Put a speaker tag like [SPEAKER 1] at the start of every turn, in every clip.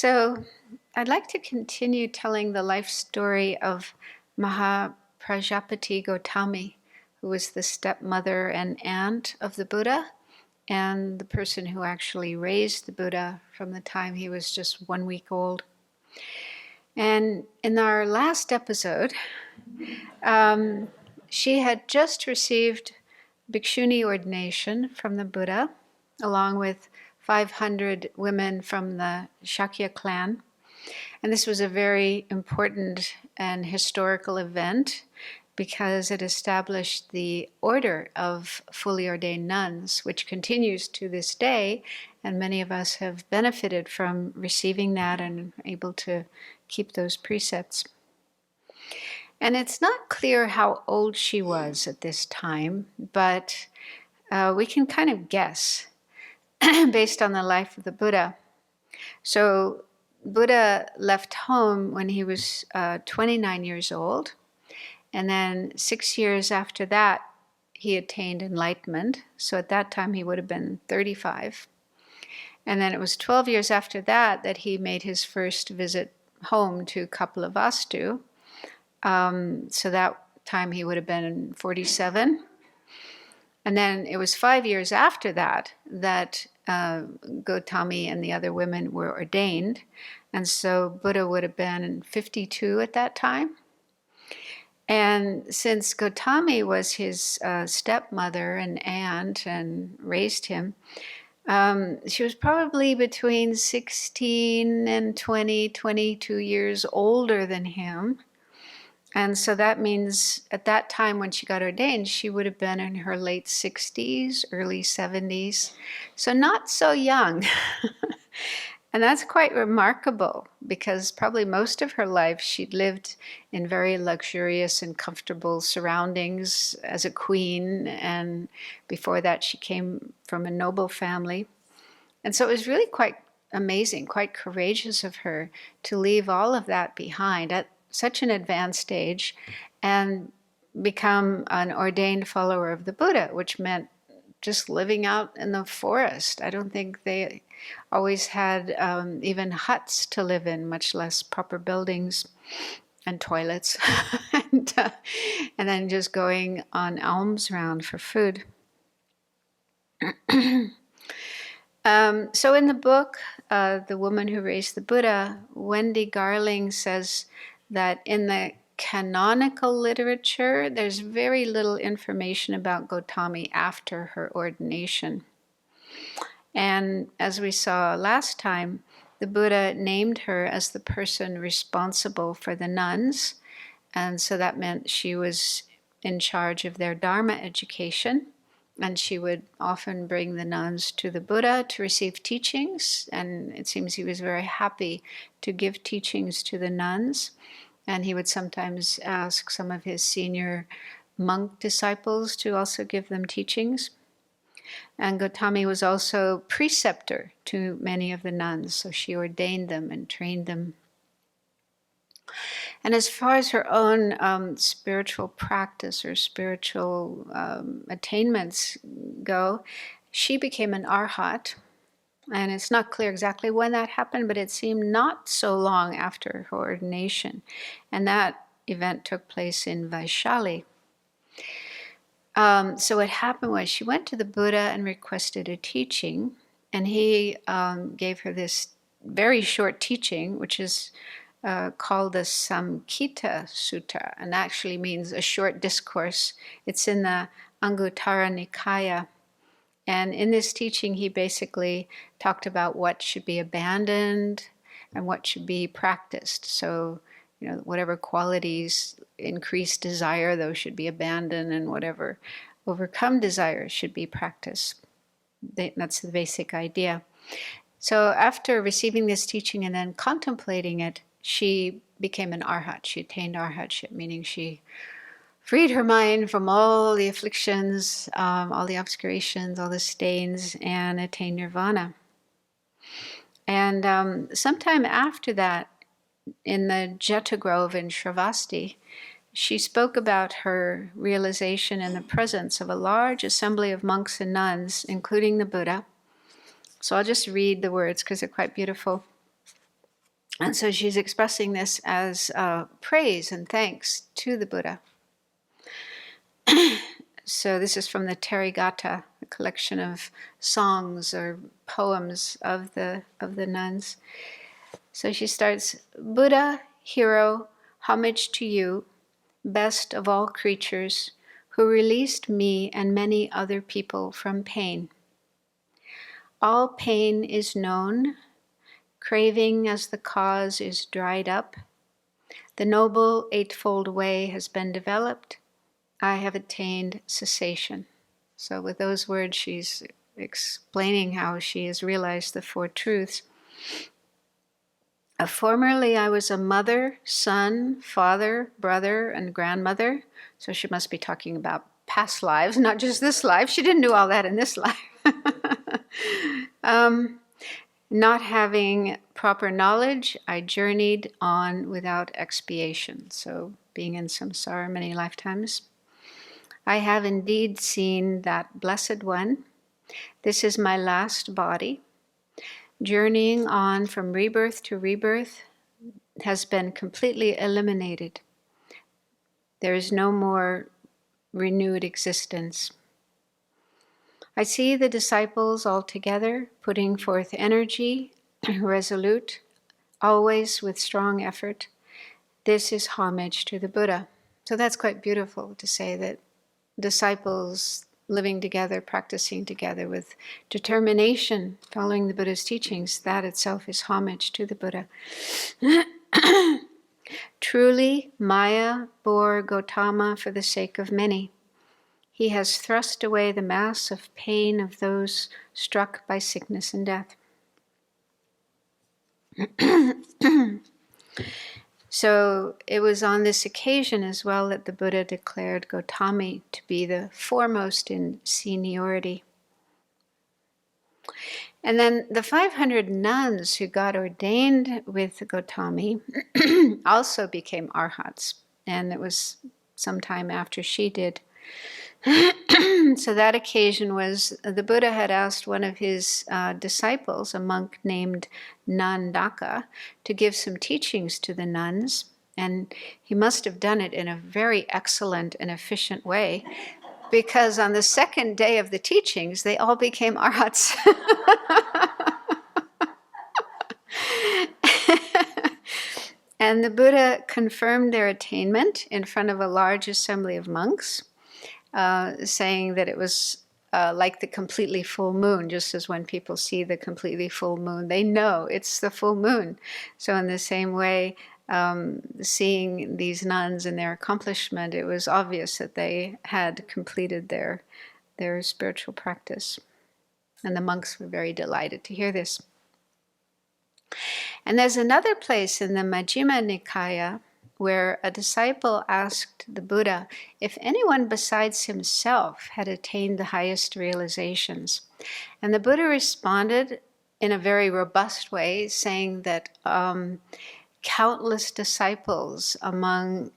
[SPEAKER 1] So, I'd like to continue telling the life story of Mahaprajapati Gautami, who was the stepmother and aunt of the Buddha, and the person who actually raised the Buddha from the time he was just 1 week old. And in our last episode, she had just received bhikshuni ordination from the Buddha, along with 500 women from the Shakya clan. And this was a very important and historical event because it established the order of fully ordained nuns, which continues to this day, and many of us have benefited from receiving that and able to keep those precepts. And it's not clear how old she was at this time, but we can kind of guess based on the life of the Buddha. So Buddha left home when he was 29 years old, and then 6 years after that, he attained enlightenment. So at that time, he would have been 35. And then it was 12 years after that that he made his first visit home to Kapilavastu. So that time he would have been 47. And then it was 5 years after that that Gautami and the other women were ordained. And so Buddha would have been 52 at that time. And since Gautami was his stepmother and aunt and raised him, she was probably between 16 and 22 years older than him. And so that means at that time when she got ordained, she would have been in her late 60s, early 70s. So not so young. And that's quite remarkable because probably most of her life she'd lived in very luxurious and comfortable surroundings as a queen. And before that, she came from a noble family. And so it was really quite amazing, quite courageous of her to leave all of that behind at such an advanced age and become an ordained follower of the Buddha, which meant just living out in the forest. I don't think they always had even huts to live in, much less proper buildings and toilets, and then just going on alms round for food. So in the book, The Woman Who Raised the Buddha, Wendy Garling says that in the canonical literature, there's very little information about Gautami after her ordination. And as we saw last time, the Buddha named her as the person responsible for the nuns. And so that meant she was in charge of their Dharma education. And she would often bring the nuns to the Buddha to receive teachings. And it seems he was very happy to give teachings to the nuns. And he would sometimes ask some of his senior monk disciples to also give them teachings. And Gautami was also preceptor to many of the nuns, so she ordained them and trained them. And as far as her own spiritual practice or spiritual attainments go, she became an Arhat. And it's not clear exactly when that happened, but it seemed not so long after her ordination. And that event took place in Vaishali. So what happened was she went to the Buddha and requested a teaching. And he gave her this very short teaching, which is called the Samkhita Sutta, and actually means a short discourse. It's in the Anguttara Nikaya. And in this teaching, he basically talked about what should be abandoned and what should be practiced. So, whatever qualities increase desire, those should be abandoned, and whatever overcome desire should be practiced. That's the basic idea. So after receiving this teaching and then contemplating it, she became an Arhat. She attained Arhatship, meaning she freed her mind from all the afflictions, all the obscurations, all the stains, and attained nirvana. And sometime after that, in the Jeta Grove in Sravasti, she spoke about her realization in the presence of a large assembly of monks and nuns, including the Buddha. So I'll just read the words because they're quite beautiful. And so she's expressing this as praise and thanks to the Buddha. So this is from the Therigatha, a collection of songs or poems of the nuns. So she starts, Buddha, hero, homage to you, best of all creatures, who released me and many other people from pain. All pain is known, craving as the cause is dried up. The Noble Eightfold Way has been developed. I have attained cessation. So with those words, she's explaining how she has realized the Four Truths. Formerly, I was a mother, son, father, brother, and grandmother. So she must be talking about past lives, not just this life. She didn't do all that in this life. Not having proper knowledge, I journeyed on without expiation. So being in samsara many lifetimes. I have indeed seen that Blessed One. This is my last body. Journeying on from rebirth to rebirth has been completely eliminated. There is no more renewed existence. I see the disciples all together, putting forth energy, resolute, always with strong effort. This is homage to the Buddha. So that's quite beautiful to say that disciples living together, practicing together with determination, following the Buddha's teachings, that itself is homage to the Buddha. Truly, Maya bore Gautama for the sake of many. He has thrust away the mass of pain of those struck by sickness and death. So it was on this occasion as well that the Buddha declared Gautami to be the foremost in seniority. And then the 500 nuns who got ordained with Gautami also became Arhats. And it was sometime after she did. So that occasion was the Buddha had asked one of his disciples, a monk named Nandaka, to give some teachings to the nuns. And he must have done it in a very excellent and efficient way, because on the second day of the teachings, they all became Arhats. And the Buddha confirmed their attainment in front of a large assembly of monks, saying that it was like the completely full moon, just as when people see the completely full moon, they know it's the full moon. So in the same way, seeing these nuns and their accomplishment, it was obvious that they had completed their spiritual practice. And the monks were very delighted to hear this. And there's another place in the Majjhima Nikaya where a disciple asked the Buddha if anyone besides himself had attained the highest realizations. And the Buddha responded in a very robust way, saying that countless disciples among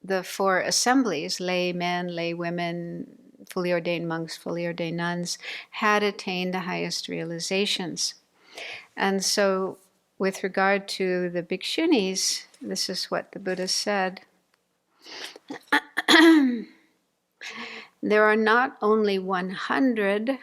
[SPEAKER 1] the four assemblies, lay men, lay women, fully ordained monks, fully ordained nuns, had attained the highest realizations. And so with regard to the bhikshunis, this is what the Buddha said. There are not only 100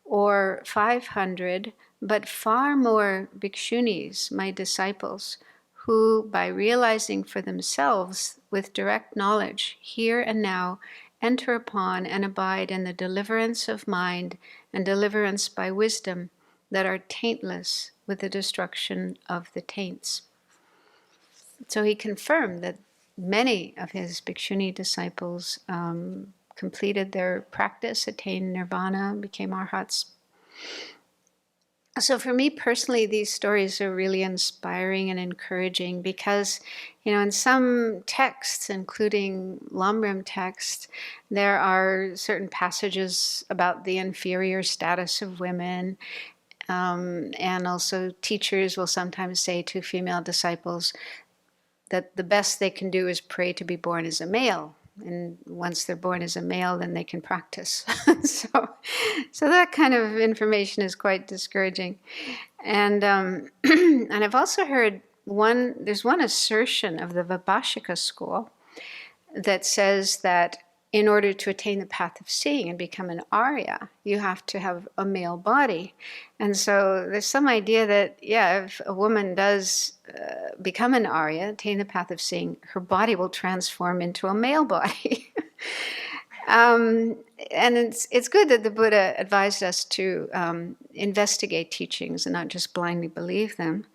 [SPEAKER 1] or 500, but far more bhikshunis, my disciples, who, by realizing for themselves with direct knowledge, here and now, enter upon and abide in the deliverance of mind and deliverance by wisdom that are taintless with the destruction of the taints. So he confirmed that many of his bhikshuni disciples completed their practice, attained nirvana, became arhats. So for me personally, these stories are really inspiring and encouraging because, in some texts, including Lamrim texts, there are certain passages about the inferior status of women. And also teachers will sometimes say to female disciples that the best they can do is pray to be born as a male. And once they're born as a male, then they can practice. So that kind of information is quite discouraging. And and I've also heard there's one assertion of the Vibhashika school that says that in order to attain the path of seeing and become an Arya, you have to have a male body. And so there's some idea that, yeah, if a woman does become an Arya, attain the path of seeing, her body will transform into a male body. And it's good that the Buddha advised us to investigate teachings and not just blindly believe them.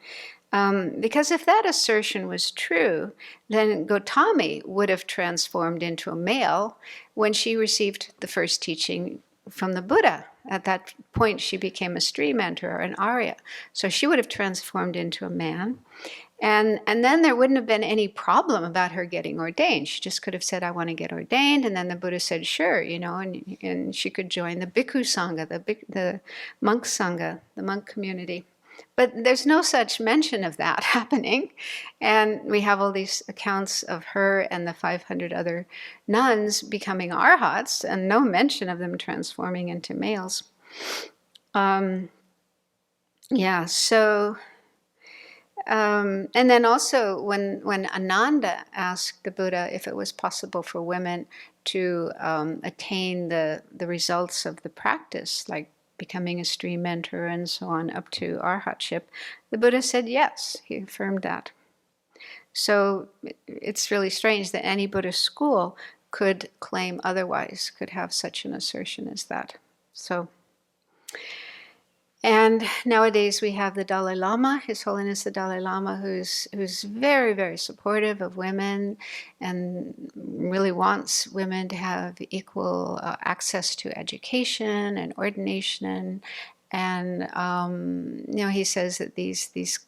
[SPEAKER 1] Because if that assertion was true, then Gautami would have transformed into a male when she received the first teaching from the Buddha. At that point, she became a street mentor, or an Arya. So she would have transformed into a man. And then there wouldn't have been any problem about her getting ordained. She just could have said, I want to get ordained. And then the Buddha said, sure, and she could join the Bhikkhu Sangha, the monk Sangha, the monk community. But there's no such mention of that happening. And we have all these accounts of her and the 500 other nuns becoming Arhats, and no mention of them transforming into males. And then also when Ananda asked the Buddha if it was possible for women to attain the results of the practice, like becoming a stream mentor and so on, up to arhatship, the Buddha said yes. He affirmed that. So it's really strange that any Buddhist school could claim otherwise, could have such an assertion as that. And nowadays we have the Dalai Lama, His Holiness the Dalai Lama, who's very, very supportive of women and really wants women to have equal access to education and ordination. And he says that these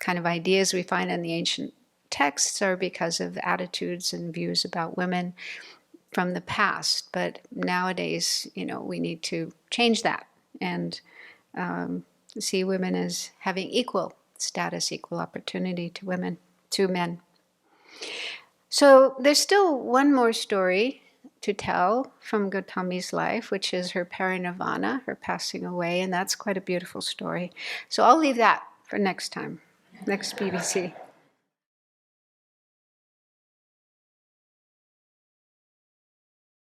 [SPEAKER 1] kind of ideas we find in the ancient texts are because of attitudes and views about women from the past. But nowadays, we need to change that and see women as having equal status, equal opportunity to men. So there's still one more story to tell from Gautami's life, which is her parinirvana, her passing away, and that's quite a beautiful story. So I'll leave that for next time, next BBC.